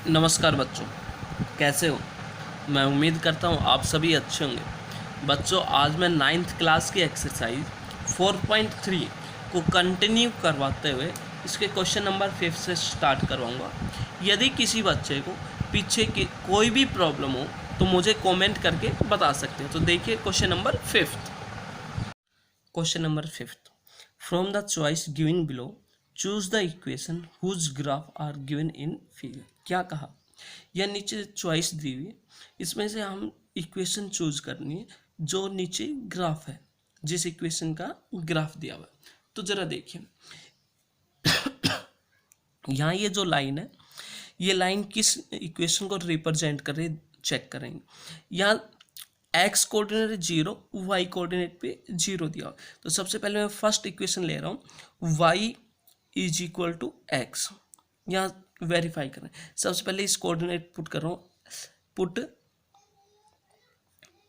नमस्कार बच्चों, कैसे हो? मैं उम्मीद करता हूँ आप सभी अच्छे होंगे। बच्चों, आज मैं 9th क्लास की एक्सरसाइज 4.3 को कंटिन्यू करवाते हुए इसके क्वेश्चन नंबर 5 से स्टार्ट करवाऊँगा। यदि किसी बच्चे को पीछे की कोई भी प्रॉब्लम हो तो मुझे कमेंट करके बता सकते हैं। तो देखिए question number 5। Question number 5, from the choice given below choose the equation whose graph are given in figure. क्या कहा? यह नीचे चॉइस दी हुई है, इसमें से हम इक्वेशन चूज करनी है जो नीचे ग्राफ है, जिस इक्वेशन का ग्राफ दिया हुआ है। तो जरा देखिए, यहाँ ये जो लाइन है, ये लाइन किस इक्वेशन को रिप्रेजेंट कर रही है चेक करेंगे। यहाँ एक्स कोऑर्डिनेट 0, वाई कोऑर्डिनेट पे 0 दिया हुआ। तो सबसे पहले मैं फर्स्ट इक्वेशन ले रहा हूँ, y is equal to x. यहाँ वेरीफाई करें, सबसे पहले इस कोऑर्डिनेट पुट कर रहा हूँ, put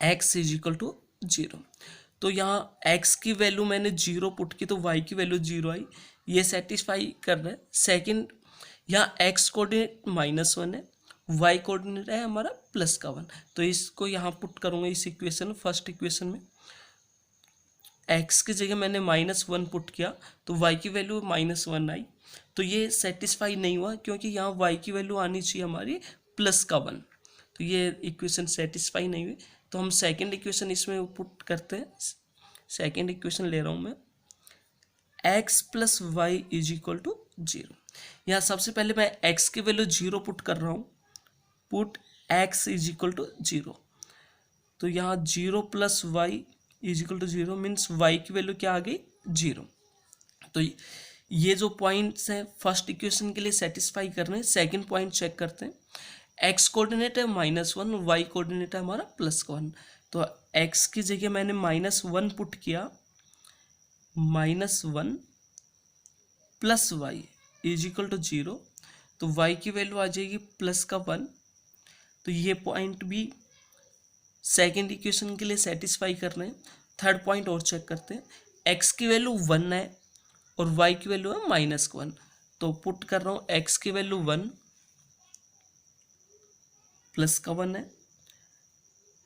x is equal to 0। तो यहाँ एक्स की वैल्यू मैंने 0 पुट की तो वाई की वैल्यू 0 आई, ये सेटिस्फाई कर रहा है। सेकेंड, यहाँ एक्स कोऑर्डिनेट -1 है, वाई कोऑर्डिनेट है हमारा +1। तो इसको यहाँ पुट करूँगा इस इक्वेशन, फर्स्ट इक्वेशन में एक्स की जगह मैंने -1 पुट किया तो वाई की वैल्यू -1 आई। तो ये सेटिस्फाई नहीं हुआ क्योंकि यहाँ वाई की वैल्यू आनी चाहिए हमारी +1। तो ये इक्वेशन सेटिस्फाई नहीं हुई। तो हम सेकेंड इक्वेशन इसमें पुट करते हैं। सेकेंड इक्वेशन ले रहा हूँ मैं, x plus y is equal to 0। यहाँ सबसे पहले मैं x की वैल्यू 0 पुट कर रहा हूँ, put x is equal to 0। तो यहाँ 0 plus y is equal to 0 means y की वैल्यू क्या आ गई? 0। तो ये जो पॉइंट्स हैं फर्स्ट इक्वेशन के लिए सेटिस्फाई कर रहे हैं। सेकेंड पॉइंट चेक करते हैं, एक्स कोऑर्डिनेट है -1, वाई कोऑर्डिनेट है हमारा +1। तो एक्स की जगह मैंने -1 पुट किया, -1 plus y is equal to 0। तो वाई की वैल्यू आ जाएगी +1। तो ये पॉइंट भी सेकेंड इक्वेशन के लिए सेटिस्फाई कर रहे हैं। थर्ड पॉइंट और चेक करते हैं, एक्स की वैल्यू 1 है और वाई की वैल्यू है -1। तो पुट कर रहा हूँ एक्स की वैल्यू 1 +1 है,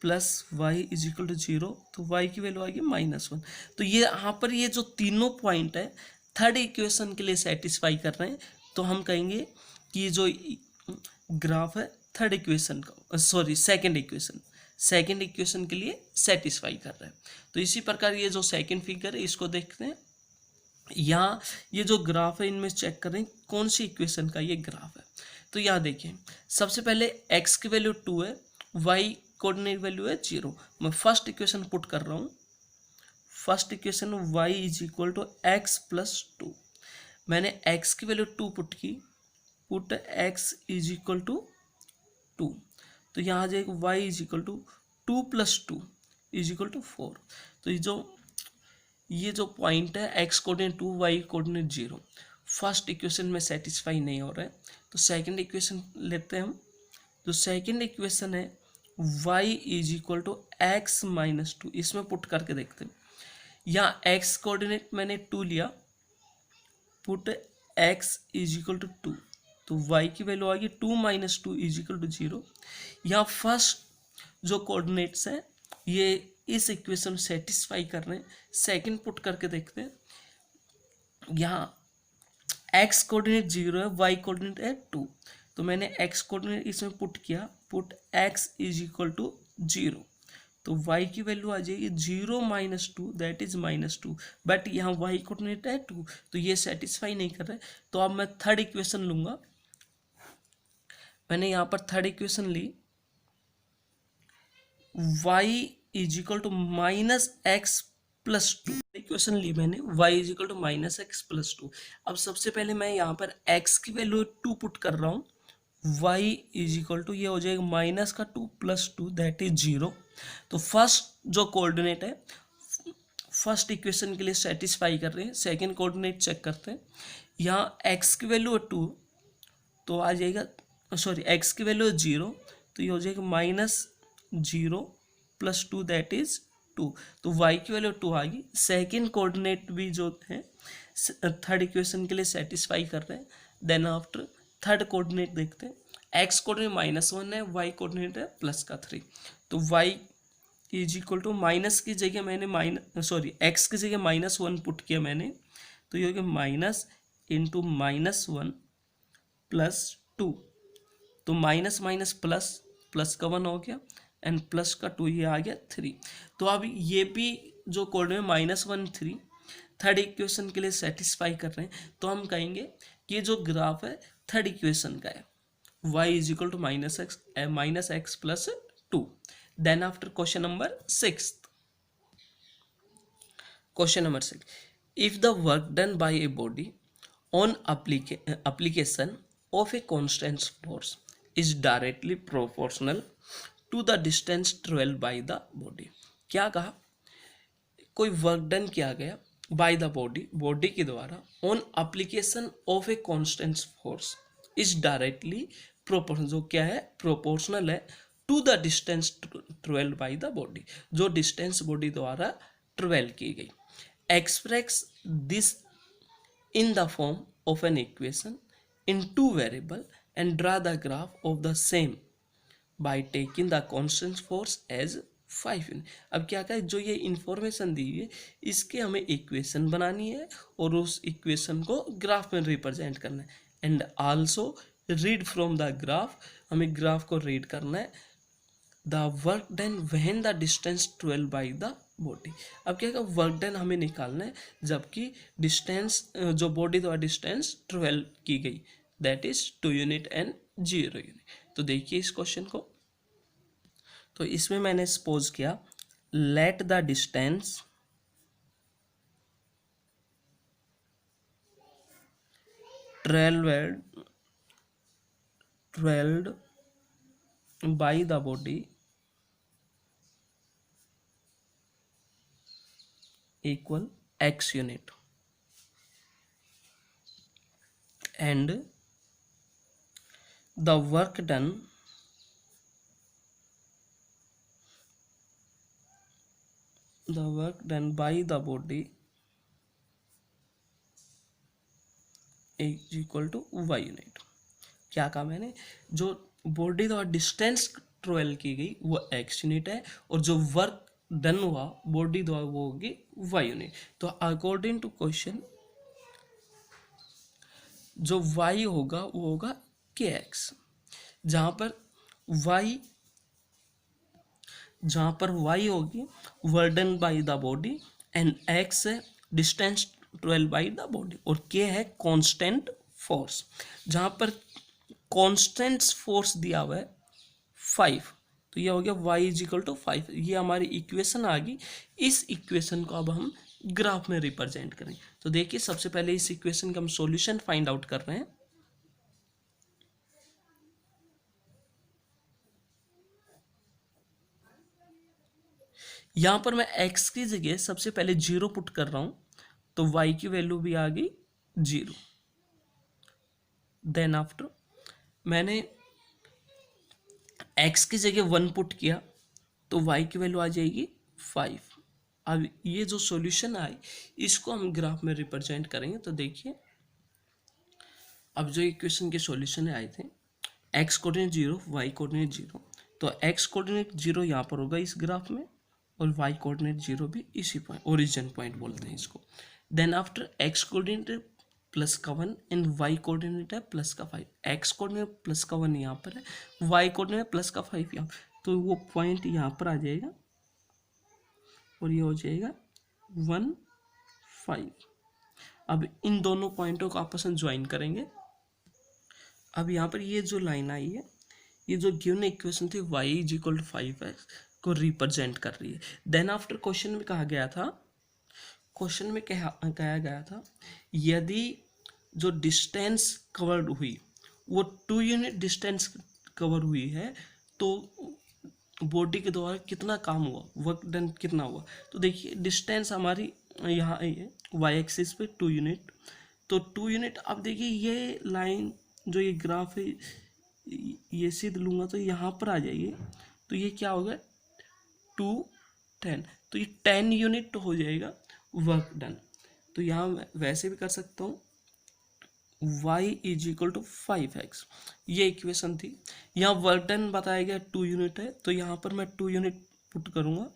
plus y is equal to 0। तो वाई की वैल्यू आएगी -1। तो ये यहाँ पर ये जो तीनों पॉइंट है थर्ड इक्वेशन के लिए सेटिस्फाई कर रहे हैं। तो हम कहेंगे कि ये जो ग्राफ है थर्ड इक्वेशन का, सॉरी सेकेंड इक्वेशन के लिए सेटिस्फाई कर रहा है। तो इसी प्रकार ये जो सेकेंड फिगर है इसको देखते हैं। यहाँ ये जो ग्राफ है इनमें चेक करें कौन सी इक्वेशन का ये ग्राफ है। तो यहाँ देखिए, सबसे पहले x की वैल्यू 2 है, y कोऑर्डिनेट वैल्यू है 0। मैं फर्स्ट इक्वेशन पुट कर रहा हूँ, first equation y is equal to x plus 2। मैंने x की वैल्यू 2 पुट की, put x is equal to 2। तो यहाँ आ जाएगा y is equal to 2 + 2 is equal to 4। तो ये जो पॉइंट है x coordinate 2, y coordinate 0, first equation में सेटिस्फाई नहीं हो रहा है। तो सेकंड इक्वेशन लेते हैं हम। तो सेकंड इक्वेशन है y is equal to x -2, इसमें पुट करके देखते हैं। यहाँ x कोऑर्डिनेट मैंने 2 लिया, put x is equal to 2। तो y की वैल्यू आ गई 2 - 2 इज इक्वल टू 0। यहाँ फर्स्ट जो कोऑर्डिनेट्स हैं ये इस इक्वेशन सेटिस्फाई कर रहे हैं। सेकंड पुट करके देखते हैं, यहाँ x कोऑर्डिनेट 0 है, y कोऑर्डिनेट है 2। तो मैंने x कोऑर्डिनेट इसमें पुट किया, put x is equal to 0। तो y की वैल्यू आ जाएगी 0 - 2 दैट इज -2। बट यहाँ y कोऑर्डिनेट है 2, तो ये सेटिस्फाई नहीं कर रहा है। तो अब मैं थर्ड इक्वेशन लूँगा। मैंने यहाँ पर थर्ड इक्वेशन ली, y is equal to -x + 2 equation ली मैंने, y is equal to -x + 2। अब सबसे पहले मैं यहाँ पर x की वैल्यू 2 पुट कर रहा हूँ, y इज इक्वल टू ये हो जाएगा -2 + 2 दैट इज 0। तो फर्स्ट जो कोऑर्डिनेट है फर्स्ट इक्वेशन के लिए सेटिस्फाई कर रहे हैं। सेकेंड कोऑर्डिनेट चेक करते हैं, यहाँ x की वैल्यू है 2, तो आ जाएगा, सॉरी x की वैल्यू है 0, तो ये हो जाएगा -0 + 2 दैट इज 2। तो y की वैल्यू 2 आ गई। सेकेंड कोऑर्डिनेट भी जो है थर्ड इक्वेशन के लिए सेटिस्फाई कर रहे हैं। देन आफ्टर थर्ड कोऑर्डिनेट देखते हैं, एक्स कोऑर्डिनेट -1 है, वाई कोऑर्डिनेट है प्लस का 3। तो y is equal to minus की जगह मैंने एक्स की जगह -1 पुट किया मैंने, तो ये हो गया माइनस इंटू -1 प्लस 2। तो माइनस माइनस प्लस, प्लस का 1 हो गया एंड प्लस का 2, ये आ गया 3। तो अब ये भी जो कोऑर्डिनेट -1 3 थर्ड इक्वेशन के लिए सेटिस्फाई कर रहे हैं, तो हम कहेंगे कि ये जो ग्राफ है थर्ड इक्वेशन का है, y is equal to minus x plus 2। Then after question number 6, question number 6, if the work done by a body on application of a constant force is directly proportional to the distance traveled by the body। क्या कहा, कोई work done किया गया bye the body के द्वारा on application of a constant force is directly proportional, जो क्या है प्रोपोर्शनल है to the distance travelled by the body, जो डिस्टेंस बॉडी द्वारा ट्रेवल की गई। Express this in the form of an equation in two variable and draw the graph of the same by taking the constant force as 5 unit. अब क्या कहें, जो ये information दी है इसके हमें इक्वेशन बनानी है और उस इक्वेशन को ग्राफ में रिप्रेजेंट करना है and also read from the graph, हमें ग्राफ को रीड करना है the work done when the distance twelve by the body. अब क्या वर्क डन हमें निकालना है जबकि डिस्टेंस जो बॉडी द्वारा डिस्टेंस ट्वेल्व की गई, that is 2 unit and 0 unit. तो देखिए इस क्वेश्चन को, तो इसमें मैंने सपोज किया let the distance twelve by the body equal x unit and the work done by the body is equal to y unit। क्या कहा मैंने, जो बॉडी द्वारा डिस्टेंस ट्रेवल की गई वो x यूनिट है और जो वर्क डन हुआ बॉडी द्वारा वो होगी y यूनिट। तो अकॉर्डिंग टू क्वेश्चन जो y होगा वो होगा kx, जहां पर y होगी work done bye the body and x है distance twelve by the body और k है कांस्टेंट फोर्स। जहां पर कांस्टेंट फोर्स दिया हुआ है 5, तो ये हो गया y इज इक्वल टू 5। ये हमारी इक्वेशन आ गई। इस इक्वेशन को अब हम ग्राफ में रिप्रेजेंट करें। तो देखिए सबसे पहले इस इक्वेशन का हम सॉल्यूशन फाइंड आउट कर रहे हैं। यहां पर मैं x की जगह सबसे पहले 0 पुट कर रहा हूं, तो y की वैल्यू भी आ गई 0। देन आफ्टर मैंने x की जगह 1 पुट किया तो y की वैल्यू आ जाएगी 5। अब ये जो सॉल्यूशन आई इसको हम ग्राफ में रिप्रेजेंट करेंगे। तो देखिए अब जो इक्वेशन के सॉल्यूशन आए थे x कोऑर्डिनेट 0, y कोऑर्डिनेट 0, तो x कोऑर्डिनेट 0 यहाँ पर होगा इस ग्राफ में और y कोऑर्डिनेट 0 भी इसी पॉइंट, ओरिजिन पॉइंट बोलते हैं इसको। Then after x coordinate plus का 1 एंड y कोऑर्डिनेट है प्लस का 5। x कोऑर्डिनेट प्लस का 1 यहाँ पर है, y कोऑर्डिनेट प्लस का 5 यहाँ, तो वो पॉइंट यहाँ पर आ जाएगा और ये हो जाएगा 1 5। अब इन दोनों पॉइंटों को आपस में ज्वाइन करेंगे। अब यहाँ पर ये जो लाइन आई है ये जो गिवन इक्वेशन थी y is equal to 5x को रिप्रेजेंट कर रही है। देन आफ्टर क्वेश्चन में कहा गया था यदि जो डिस्टेंस कवर्ड हुई वो 2 यूनिट डिस्टेंस कवर हुई है तो बॉडी के द्वारा कितना काम हुआ, वर्क डन कितना हुआ। तो देखिए डिस्टेंस हमारी यहाँ आई है y एक्सिस पे 2 यूनिट, तो 2 यूनिट। अब देखिए ये लाइन जो ये ग्राफ है ये सीध लूँगा तो यहाँ पर आ जाइए, तो ये क्या होगा 2 10, तो ये 10 यूनिट हो जाएगा वर्क डन। तो यहाँ मैं वैसे भी कर सकता हूँ y is equal to 5x, ये इक्वेशन थी। यहाँ वर्क डन बताया गया 2 यूनिट है, तो यहाँ पर मैं 2 यूनिट पुट करूँगा,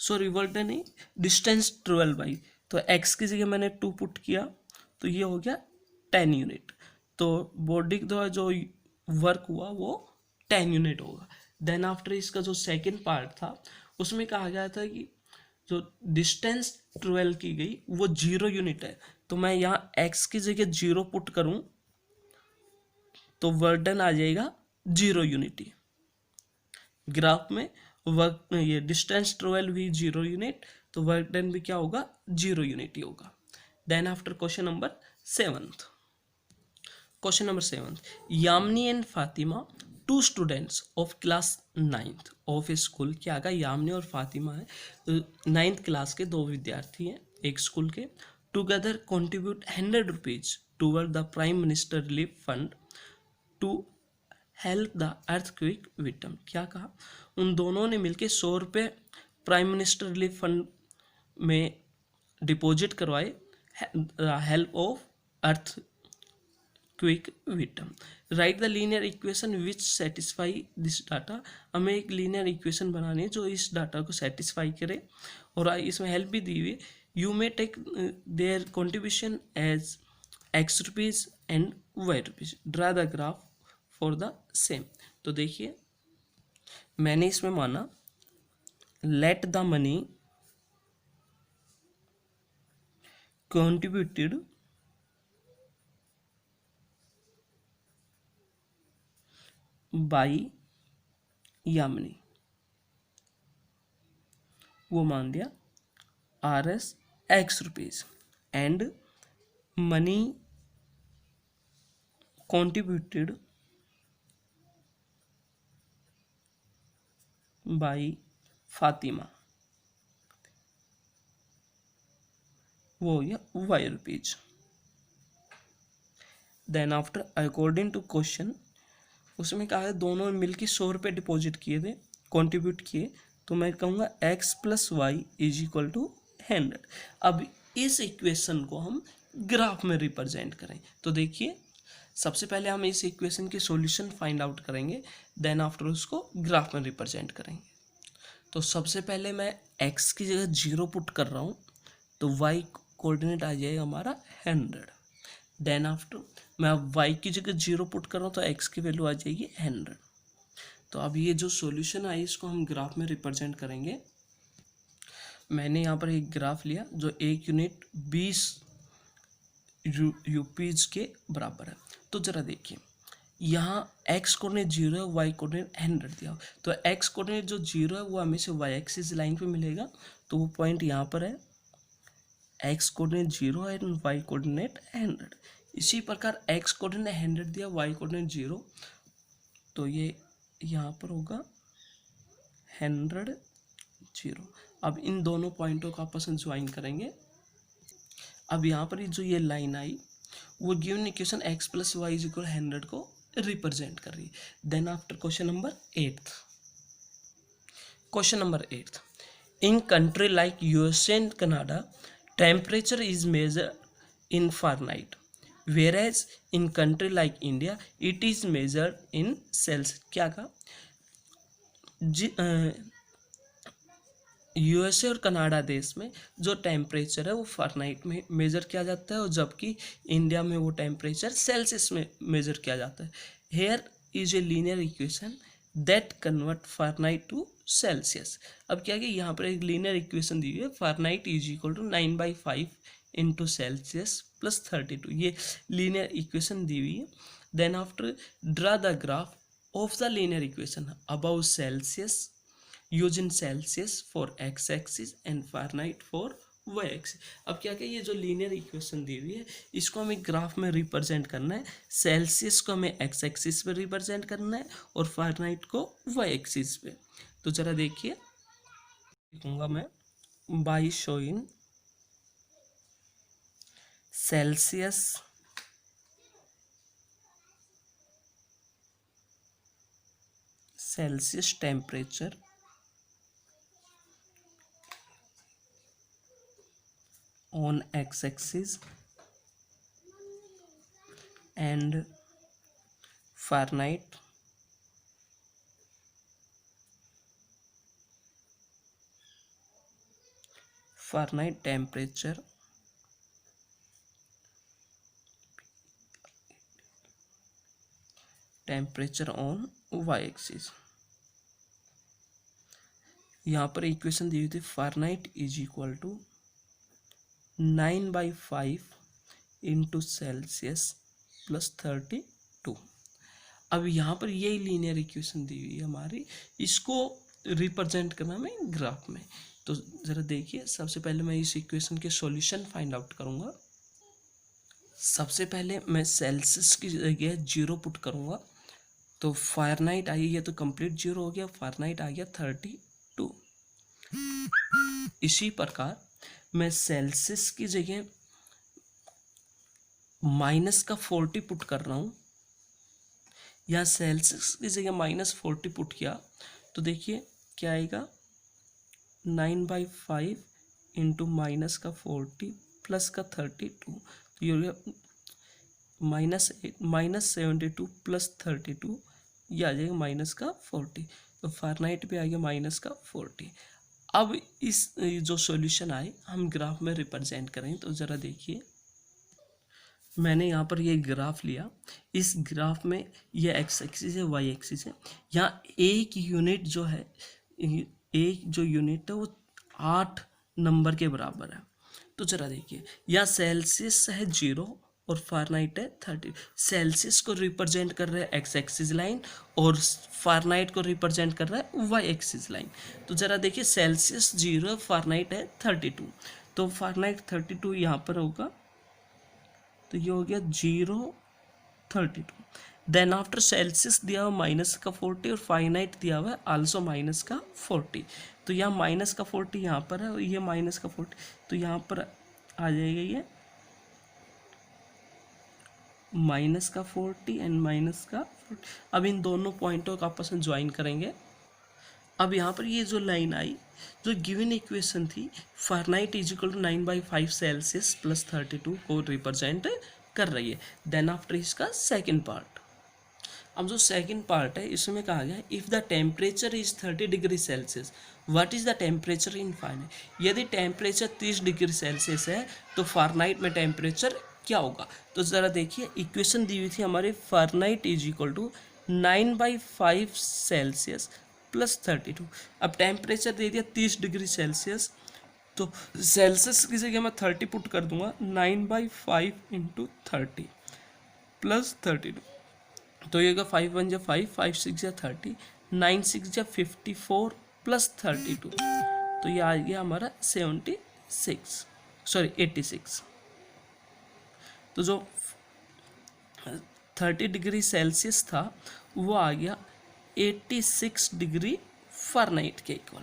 सॉरी वर्क डन नहीं, डिस्टेंस 12 तो x की जगह मैंने 2 पुट किया, तो ये हो गया 10 यूनिट। तो बॉडी के द्वारा जो वर्क हुआ वो 10 यूनिट होगा। देन आफ्टर इसका जो सेकंड पार्ट था उसमें कहा गया था कि जो डिस्टेंस 12 की गई वो 0 यूनिट है, तो मैं यहाँ x की जगह 0 पुट करूँ तो वर्क डन आ जाएगा 0 यूनिट। ग्राफ में वर्क ये डिस्टेंस 12 भी 0 यूनिट, तो वर्क डन भी क्या होगा 0 यूनिट ही होगा। Then after question number 7th, question number 7th, Yamini and Fatima, two students of class 9th of a school, क्या आगा यामिनी और फातिमा है 9th क्लास के दो विद्यार्थी हैं एक स्कूल के, together contribute 100 rupees toward the prime minister relief fund to help the earthquake victim. क्या कहा, उन दोनों ने मिलकर 100 रुपये प्राइम मिनिस्टर रिलीफ फंड में डिपॉजिट करवाए help of earthquake victim. Write the linear equation which satisfy this data, हमें एक लीनियर इक्वेशन बनानी है जो इस डाटा को सेटिस्फाई करे, और इसमें हेल्प भी दी हुई है। You may take their contribution as x rupees and y rupees, draw the graph for the same. तो देखिए मैंने इसमें माना let the money contributed by Yamini, वो मान दिया RS x rupees, and money contributed by Fatima, वो हो गया y rupees. Then after according to question, उसमें कहा है दोनों मिलकर 100 रुपये डिपॉजिट किए थे, कंट्रीब्यूट किए, तो मैं कहूँगा x plus y is equal to 100। अब इस इक्वेशन को हम ग्राफ में रिप्रेजेंट करें, तो देखिए सबसे पहले हम इस इक्वेशन के सॉल्यूशन फाइंड आउट करेंगे, देन आफ्टर उसको ग्राफ में रिप्रेजेंट करेंगे। तो सबसे पहले मैं x की जगह 0 पुट कर रहा हूँ, तो y कोऑर्डिनेट आ जाएगा हमारा 100। देन आफ्टर मैं अब y की जगह 0 पुट कर रहा हूँ तो x की वैल्यू आ जाएगी 100। तो अब ये जो सॉल्यूशन है इसको हम ग्राफ में रिप्रेजेंट करेंगे। मैंने यहाँ पर एक ग्राफ लिया जो 1 यूनिट 20 यूपीज के बराबर है। तो ज़रा देखिए यहाँ x कोऑर्डिनेट 0 है, y कोऑर्डिनेट 100 दिया, तो x कोऑर्डिनेट जो 0 है वो हमें से y एक्सिस लाइन पे मिलेगा, तो वो पॉइंट यहाँ पर है, x कोऑर्डिनेट 0 है एंड y कोऑर्डिनेट 100। इसी प्रकार x कोऑर्डिनेट 100 दिया, y कोऑर्डिनेट 0, तो ये यहाँ पर होगा 100 0। अब इन दोनों पॉइंटों को आपस में ज्वाइन करेंगे। अब यहाँ पर जो ये लाइन आई वो given equation x plus y is equal 100 को रिप्रेजेंट कर रही है। Then after question number 8th, question number 8th, in country like USA and Canada temperature is measured in Fahrenheit, whereas in country like India it is measured in celsius। क्या कहा, USA और Canada देश में जो temperature है वो Fahrenheit में major किया जाता है, और जबकि इंडिया में वो टेम्परेचर सेल्सियस में मेजर किया जाता है। Here is a linear equation that convert Fahrenheit to Celsius. अब क्या है कि यहाँ पर एक लीनियर इक्वेशन दी हुई है, Fahrenheit is equal to 9/5 into Celsius plus 32, ये लीनियर इक्वेशन दी हुई है। Then after draw the graph of the linear equation about Celsius using Celsius for x axis and Fahrenheit for y axis. अब क्या क्या ये जो लीनियर इक्वेशन दी हुई है इसको हमें ग्राफ में रिप्रेजेंट करना है, सेल्सियस को हमें x एक्सिस पे रिप्रेजेंट करना है और फारेनहाइट को y एक्सिस पे। तो जरा देखिए लिखूंगा मैं, by showing Celsius temperature on x axis and Fahrenheit temperature on y axis. यहाँ पर इक्वेशन दी हुई थी Fahrenheit is equal to 9/5 into Celsius plus 32। अब यहाँ पर यही लीनियर इक्वेशन दी हुई है हमारी, इसको रिप्रेजेंट करना मैं ग्राफ में। तो ज़रा देखिए, सबसे पहले मैं इस इक्वेशन के सॉल्यूशन फाइंड आउट करूँगा। सबसे पहले मैं सेल्सियस की जगह 0 पुट करूँगा, तो फ़ारेनहाइट आई है तो कंप्लीट 0 हो गया, फ़ारेनहाइट आ गया 32। इसी प्रकार मैं सेल्सियस की जगह -40 पुट कर रहा हूँ, या सेल्सियस की जगह -40 पुट किया तो देखिए क्या आएगा, 9/5 इंटू -40 प्लस का 32, तो ये हो गया -72 प्लस 32, ये आ जाएगा -40, तो फ़ारेनहाइट भी आ गया -40। अब इस जो सॉल्यूशन आए हम ग्राफ में रिप्रेजेंट करें, तो ज़रा देखिए, मैंने यहाँ पर ये ग्राफ लिया। इस ग्राफ में ये एक्स एक्सिस है, वाई एक्सिस है। यहाँ एक यूनिट जो है, एक जो यूनिट है वो 8 नंबर के बराबर है। तो जरा देखिए, यहाँ सेल्सियस है 0 और फ़ारेनहाइट है 30। सेल्सियस को रिप्रेजेंट कर रहा है एक्स एक्सिस लाइन और फ़ारेनहाइट को रिप्रेजेंट कर रहा है वाई एक्सिस लाइन। तो ज़रा देखिए, सेल्सियस 0, फ़ारेनहाइट है 32, तो फ़ारेनहाइट 32 यहाँ पर होगा, तो ये हो गया 032। देन आफ्टर सेल्सियस दिया हुआ -40 और फ़ारेनहाइट दिया हुआ है आल्सो -40। तो यहाँ -40 यहाँ पर है और ये -40, तो यहाँ पर आ जाएगा ये -40 एंड -40। अब इन दोनों पॉइंटों को आपस में ज्वाइन करेंगे। अब यहाँ पर ये जो लाइन आई, जो गिवन इक्वेशन थी, Fahrenheit is equal to 9/5 Celsius plus 32 को रिप्रेजेंट कर रही है। देन आफ्टर इसका सेकंड पार्ट, अब जो सेकंड पार्ट है इसमें कहा गया if the temperature is 30 degree Celsius what is the temperature in Fahrenheit. यदि टेम्परेचर 30 डिग्री सेल्सियस है तो फ़ारेनहाइट में टेम्परेचर क्या होगा। तो ज़रा देखिए, इक्वेशन दी हुई थी हमारी Fahrenheit is equal to 9/5 Celsius plus 32। अब टेम्परेचर दे दिया 30 डिग्री सेल्सियस, तो सेल्सियस की जगह मैं 30 पुट कर दूंगा, 9/5 इंटू 30 प्लस 32, तो ये 5 1 जा 5, 5 6 जा 30, 9 6 जा 54 प्लस 32, तो ये आ गया हमारा 86। तो जो 30 डिग्री सेल्सियस था वो आ गया 86 डिग्री फ़ारेनहाइट के इक्वल।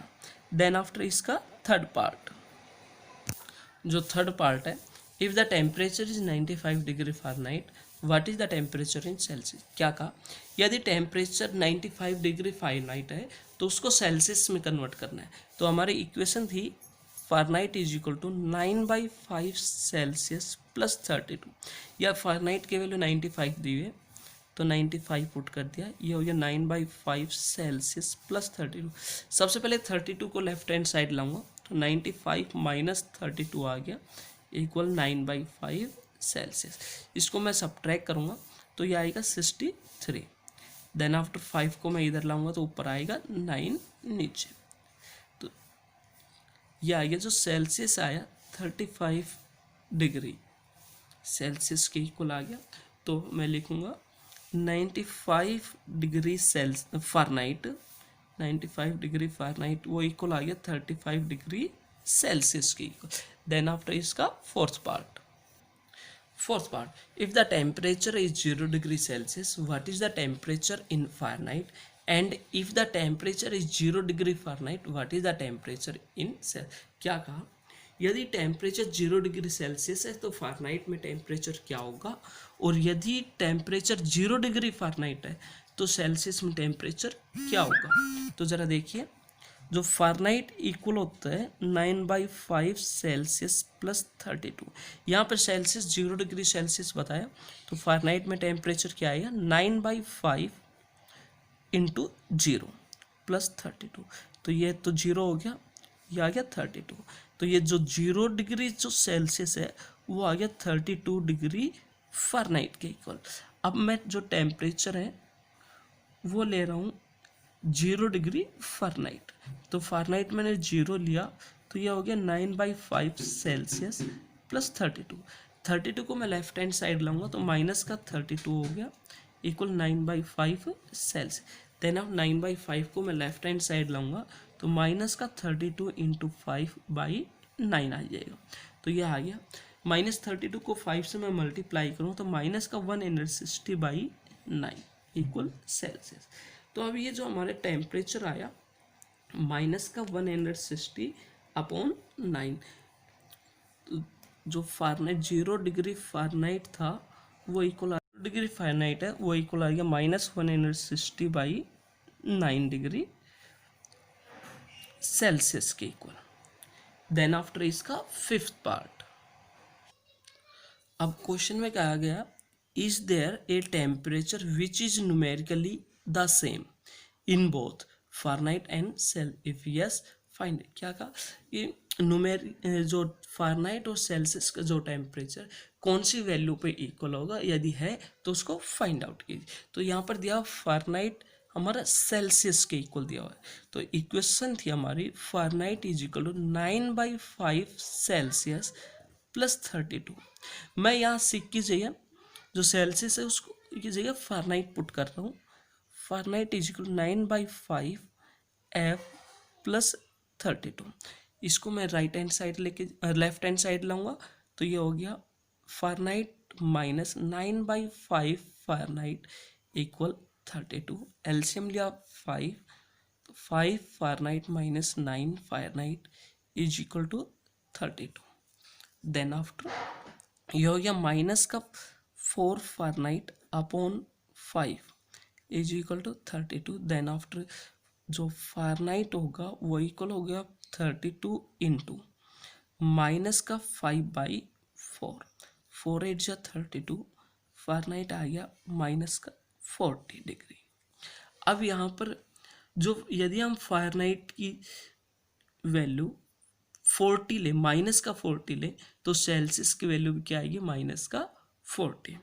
देन आफ्टर इसका थर्ड पार्ट, जो थर्ड पार्ट है, if the temperature is 95 degree Fahrenheit what is the temperature in Celsius. क्या कहा, यदि टेम्परेचर 95 डिग्री फ़ारेनहाइट है तो उसको सेल्सियस में कन्वर्ट करना है। तो हमारी इक्वेशन थी Fahrenheit is equal to 9/5 Celsius plus 32, या फ़ारेनहाइट के वैल्यू 95 दी हुई है तो 95 पुट कर दिया, ये हो गया 9/5 सेल्सियस प्लस 32। सबसे पहले 32 को लेफ्ट हैंड साइड लाऊंगा, तो 95 माइनस 32 आ गया इक्वल 9/5 सेल्सियस। इसको मैं सब्ट्रैक्ट करूँगा तो ये आएगा 63। देन आफ्टर 5 को मैं इधर लाऊंगा तो ऊपर आएगा 9 नीचे, तो ये आ गया जो सेल्सियस आया 35 डिग्री सेल्सियस के इक्वल आ गया। तो मैं लिखूँगा 95 डिग्री फ़ारेनहाइट, 95 डिग्री फ़ारेनहाइट वो इक्वल आ गया 35 डिग्री सेल्सियस के इक्वल। देन आफ्टर इसका fourth part, if the temperature is 0 degree Celsius what is the temperature in Fahrenheit, and if the temperature is 0 degree Fahrenheit what is the temperature in cell. क्या कहा, यदि temperature 0 degree Celsius है तो Fahrenheit में temperature क्या होगा, और यदि टेम्परेचर 0 डिग्री फ़ारेनहाइट है तो सेल्सियस में टेम्परेचर क्या होगा। तो ज़रा देखिए, जो फारेनहाइट इक्वल होता है 9/5 सेल्सियस प्लस 32। यहाँ पर सेल्सियस 0 डिग्री सेल्सियस बताया, तो फारेनहाइट में टेम्परेचर क्या आएगा 9/5 इंटू 0 प्लस 32। तो ये तो 0 हो गया, ये आ गया 32। तो ये जो 0 डिग्री जो सेल्सियस है वो आ गया 32 डिग्री फारेनहाइट के इक्वल। अब मैं जो टेम्परेचर है वो ले रहा हूँ 0 डिग्री फारेनहाइट। तो फारेनहाइट मैंने 0 लिया, तो ये हो गया 9/5 सेल्सियस प्लस 32। 32 को मैं लेफ्ट हैंड साइड लाऊंगा तो माइनस का 32 हो गया इक्वल 9/5 सेल्सियस। देन अब 9/5 को मैं लेफ्ट हैंड साइड लाऊंगा तो माइनस का 32 इंटू 5/9 आ जाएगा। तो ये आ गया -32 को 5 से मैं मल्टीप्लाई करूँ तो माइनस का 160/9 इक्वल सेल्सियस। तो अब ये जो हमारे टेम्परेचर आया माइनस का 160/9, तो जो फारेनहाइट 0 डिग्री फारेनहाइट था वो इक्वल डिग्री फारेनहाइट है वो इक्वल आ गया -160/9 डिग्री सेल्सियस के इक्वल। देन आफ्टर इसका फिफ्थ पार्ट। अब क्वेश्चन में कहा गया is there a temperature which is numerically the same in both Fahrenheit and cell, if yes find. क्या कहा ये जो फारेनहाइट और सेल्सियस का जो टेम्परेचर कौन सी वैल्यू पे इक्वल होगा, यदि है तो उसको फाइंड आउट कीजिए। तो यहाँ पर दिया फारेनहाइट हमारा सेल्सियस के इक्वल दिया हुआ है, तो इक्वेशन थी हमारी Fahrenheit is equal to 9/5 Celsius plus 32। मैं यहाँ सीख की जगह जो सेल्सियस है उसको की जगह फारेनहाइट पुट कर रहा हूँ। Fahrenheit is equal 9/5 F plus 32। इसको मैं राइट हैंड साइड लेके लेफ्ट हैंड साइड लाऊंगा तो ये हो गया Fahrenheit minus 9/5 Fahrenheit equal 32। LCM लिया 5, तो 5 Fahrenheit minus 9 Fahrenheit is equal to 32। Then after ये हो गया माइनस का 4 Fahrenheit upon 5 is equal to 32। Then after जो फारेनहाइट होगा वो इक्वल हो गया 32 इंटू माइनस का 5/4, 4 8 जा 32, फारेनहाइट आ गया माइनस का 40 डिग्री। अब यहाँ पर जो यदि हम फारेनहाइट की वैल्यू 40 ले, माइनस का 40 ले, तो सेल्सियस की वैल्यू भी क्या आएगी माइनस का 40।